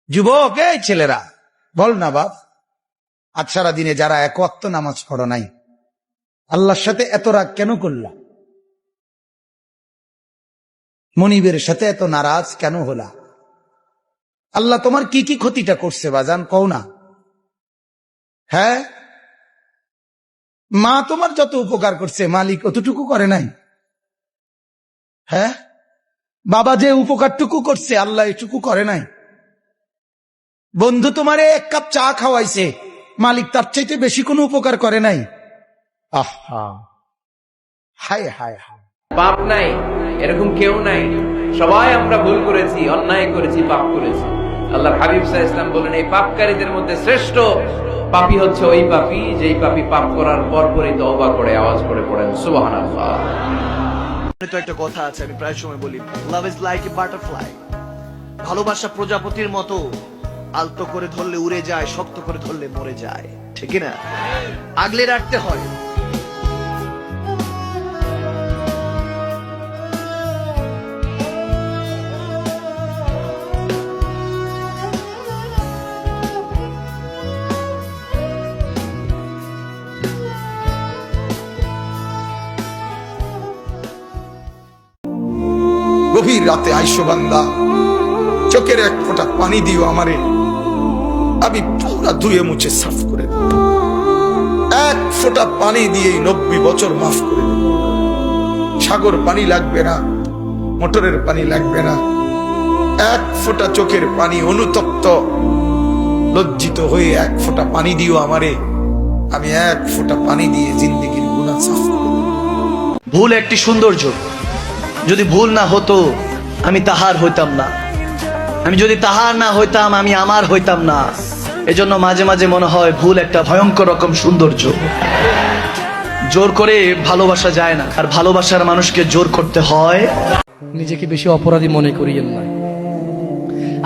যুবক, এই ছেলেরা বল না বাপ, আজ সারা দিনে যারা এক ওয়াক্ত নামাজ পড়ো নাই, আল্লাহর সাথে এত রাগ কেন করলা? মনিবের সাথে এত নারাজ কেন হলা? আল্লাহ তোমার কি কি ক্ষতিটা করছে বাজান, কও না। হ্যাঁ, মা তোমার যত উপকার করছে মালিক অতটুকু করে নাই? হ্যাঁ, বাবা যে উপকারটুকু করছে আল্লাহ এটুকু করে নাই? বন্ধু তোমারে এক কাপ চা খাওয়াইছে, মালিক তার চাইতে বেশি কোনো উপকার করে নাই? আহা, হায় হায় হায়। পাপ নাই এরকম কেউ নাই, সবাই আমরা ভুল করেছি, অন্যায় করেছি, পাপ করেছি। আল্লাহর হাবিব সাল্লাল্লাহু আলাইহি ওয়াসাল্লাম বলেন, এই পাপকারীদের মধ্যে শ্রেষ্ঠ পাপী হচ্ছে ওই পাপী যেই পাপী পাপ করার পরপরই তওবা করে আওয়াজ করে পড়েন সুবহানাল্লাহ। তো একটা কথা আছে, আমি প্রায় সময় বলি, love is like a butterfly. ভালোবাসা প্রজাপতির মতো, আলতো করে ধরলে উড়ে যায়, শক্ত করে ধরলে মরে যায়, ঠিক না? আগলে রাখতে হয়। গভীর রাতে আইসো বান্দা, চোখের এক ফোঁটা পানি দিও আমারে, আমি পুরা ধুয়ে মুছে সাফ করে দেব। এক ফোঁটা পানি দিয়ে 90 বছর মাফ করে দেব। সাগর পানি লাগবে না, মোটরের পানি লাগবে না, এক ফোঁটা চোখের পানি, অনুতপ্ত লজ্জিত হয়ে এক ফোঁটা পানি দিও আমারে, আমি এক ফোঁটা পানি দিয়ে জিন্দেগির গুনাহ সাফ করে দেব। ভুল একটি সৌন্দর্য, যদি ভুল না হতো আমি তাহার হইতাম না, আমি যদি তাহার না হইতাম আমি আমার হইতাম না। এজন্য মাঝে মাঝে মনে হয় ভুল একটা ভয়ঙ্কর রকম সৌন্দর্য। জোর করে ভালোবাসা যায় না, আর ভালোবাসার মানুষকে জোর করতে হয়। নিজেকে বেশি অপরাধী মনে করিয়েন না।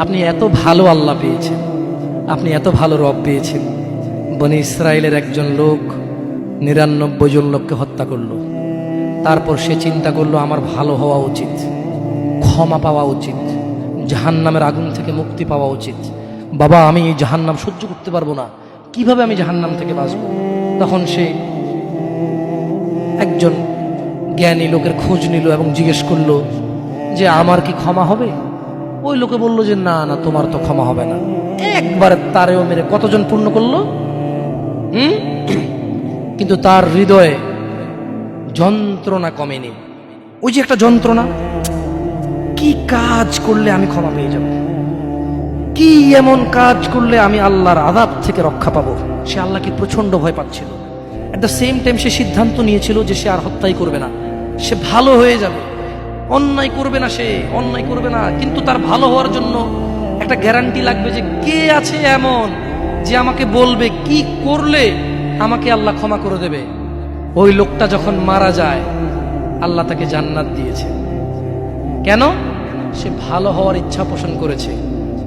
আপনি এত ভালো আল্লাহ পেয়েছেন, আপনি এত ভালো রব পেয়েছেন। বনি ইসরায়েলের একজন লোক 99 জন লোককে হত্যা করলো, তারপর সে চিন্তা করলো আমার ভালো হওয়া উচিত, ক্ষমা পাওয়া উচিত, জাহান্নামের আগুন থেকে মুক্তি পাওয়া উচিত। বাবা, আমি এই জাহান্নাম সহ্য করতে পারবো না, কিভাবে আমি জাহান্নাম থেকে বাঁচবো? তখন সে একজন জ্ঞানী লোকের খোঁজ নিল এবং জিজ্ঞেস করলো যে আমার কি ক্ষমা হবে? ওই লোকে বলল যে না না, তোমার তো ক্ষমা হবে না। একবারে তারেও মেরে কতজন পূর্ণ করলো? কিন্তু তার হৃদয়ে যন্ত্রণা কমেনি। ওই যে একটা যন্ত্রণা, কি কাজ করলে আমি ক্ষমা পেয়ে যাব, কি এমন কাজ করলে আমি আল্লাহর আযাব থেকে রক্ষা পাবো। সে আল্লাহকে প্রচন্ড ভয় পাচ্ছিল। এট দ্য সেম টাইম সে সিদ্ধান্ত নিয়েছিল যে সে আর হত্যাই করবে না, সে ভালো হয়ে যাবে, অন্যায় করবে না, সে অন্যায় করবে না। কিন্তু তার ভালো হওয়ার জন্য একটা গ্যারান্টি লাগবে যে কে আছে এমন যে আমাকে বলবে কি করলে আমাকে আল্লাহ ক্ষমা করে দেবে। ওই লোকটা যখন মারা যায় আল্লাহ তাকে জান্নাত দিয়েছে। কেন? সে ভালো হওয়ার ইচ্ছা পোষণ করেছে।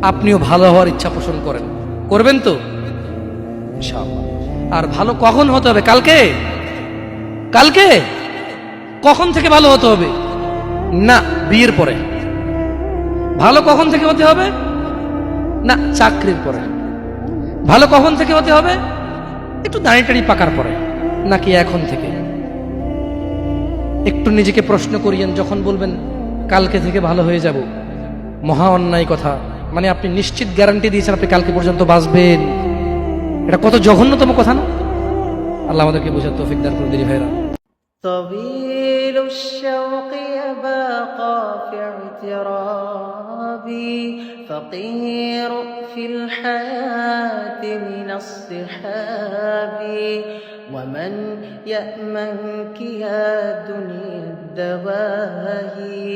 আপনিও ভালো হওয়ার ইচ্ছা পোষণ করেন, করবেন তো ইনশাআল্লাহ। আর ভালো কখন হতে হবে? কালকে? কালকে কখন থেকে ভালো হতে হবে? না, বিয়ের পরে। ভালো কখন থেকে হতে হবে? না, চাকরির পরে। ভালো কখন থেকে হতে হবে? একটু দাঁড়িয়ে পাকার পরে, নাকি এখন থেকে? একটু নিজেকে প্রশ্ন করিয়েন, যখন বলবেন কালকে থেকে ভালো হয়ে যাব, মহা অন্যায় কথা। মানে আপনি নিশ্চিত গ্যারান্টি দিয়েছেন আপনি কালকে পর্যন্ত বাঁচবেন। এটা কত জঘন্যতম কথা না? আল্লাহ আমাদেরকে বোঝার তৌফিক দান করুন। দেরি ভাইরা, طويل الشوق يبقى في اعترابي فقير في الحياة من الصحاب ومن يأمنك يا دنيا الدواهي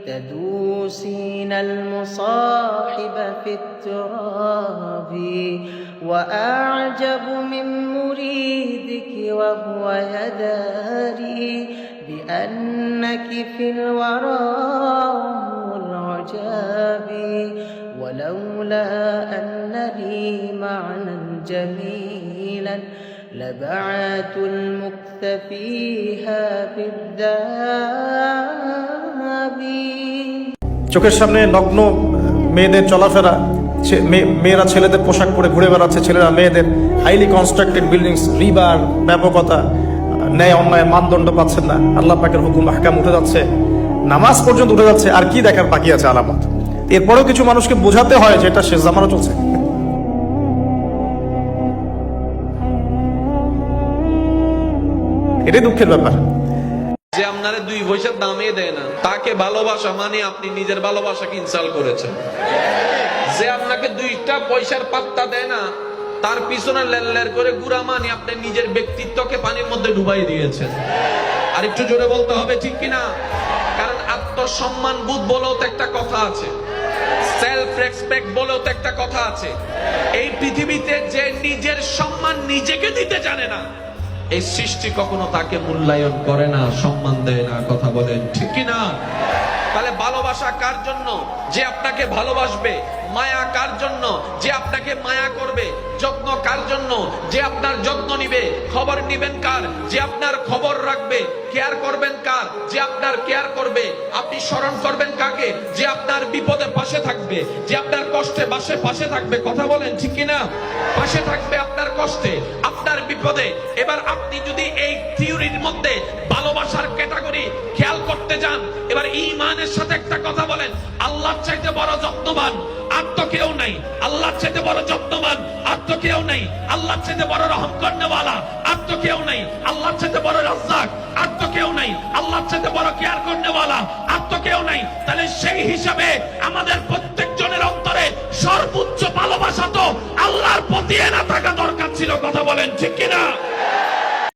تدوسين المصاحب في التراب وأعجب من مريدك وهو يداري بأنك في الورى أم العجاب ولولا أن لي معنى جميلا لبعت المكث فيها بالذهاب। চোখের সামনে নগ্ন মেয়েদের চলাফেরা, মেয়েরা ছেলেদের পোশাক পরে ঘুরে বেড়াচ্ছে, ছেলেরা মেয়েদের, হাইলি কনস্ট্রাক্টেড বিল্ডিংস, রিবার, ব্যাপকতা, ন্যায় অন্যায় মানদণ্ড পাচ্ছেন না, আল্লাহ পাকের হুকুম আহকাম উঠে যাচ্ছে, নামাজ পর্যন্ত উঠে যাচ্ছে, আর কি দেখার বাকি আছে আলামত? এরপরেও কিছু মানুষকে বোঝাতে হয় যে এটা শেষ জামানা চলছে। এটাই দুঃখের ব্যাপার। যে আপনারে 2 পয়সার দামে দেয় না, তাকে ভালোবাসা মানে আপনি নিজের ভালোবাসাকে ইনসাল্ট করেছেন। যে আপনাকে 2টা পয়সার পাত্তা দেয় না, তার পিছনে লেল করে গুড়া মানে আপনি নিজের ব্যক্তিত্বকে পানির মধ্যে ডুবাই দিয়েছেন। আর একটু জোরে বলতে হবে, ঠিক কিনা? কারণ আত্মসম্মান বোধ বলেও তো একটা কথা আছে, সেলফ রেসপেক্ট বলেও তো একটা কথা আছে। এই পৃথিবীতে যে নিজের সম্মান নিজেকে দিতে জানে না, এই সৃষ্টি কখনো তাকে মূল্যায়ন করে না, সম্মান দেয় না। কথা বলেন ঠিক কিনা? তাহলে ভালোবাসা কার জন্য? যে আপনাকে ভালোবাসবে। মায়া কার জন্য? যে আপনাকে মায়া করবে। যত্ন কার জন্য? যে আপনার যত্ন নিবে। খবর নিবেন কার? যে আপনার খবর রাখবে। কেয়ার করবেন কার? যে আপনার কেয়ার করবে। আপনি স্মরণ করবেন কাকে? যে আপনার বিপদে পাশে থাকবে, যে আপনার কষ্টে পাশে থাকবে। কথা বলেন ঠিক কিনা? পাশে থাকবে আপনার কষ্টে, আপনার বিপদে। এবার আপনি যদি এই থিওরির মধ্যে ভালোবাসার ক্যাটাগরি খেয়াল করতে যান, এবার ঈমানের সাথে একটা কথা বলেন, আল্লাহর চাইতে বড় যত্নবান আর তো কেউ নাই। আল্লাহর চাইতে বড় যত্নবান আর তো কেউ নাই। আল্লাহর চাইতে বড় রহম করনেওয়ালা আর তো কেউ নাই। আল্লাহর চাইতে বড় রাজ্জাক আর তো কেউ নাই। আল্লাহর চাইতে বড় কেয়ার করনেওয়ালা আর তো কেউ নাই। তাহলে সেই হিসাবে আমাদের প্রত্যেকজনের অন্তরে সর্বোচ্চ ভালোবাসা তো আল্লাহর প্রতি না থাকা দরকার ছিল। কথা বলেন ঠিক কিনা?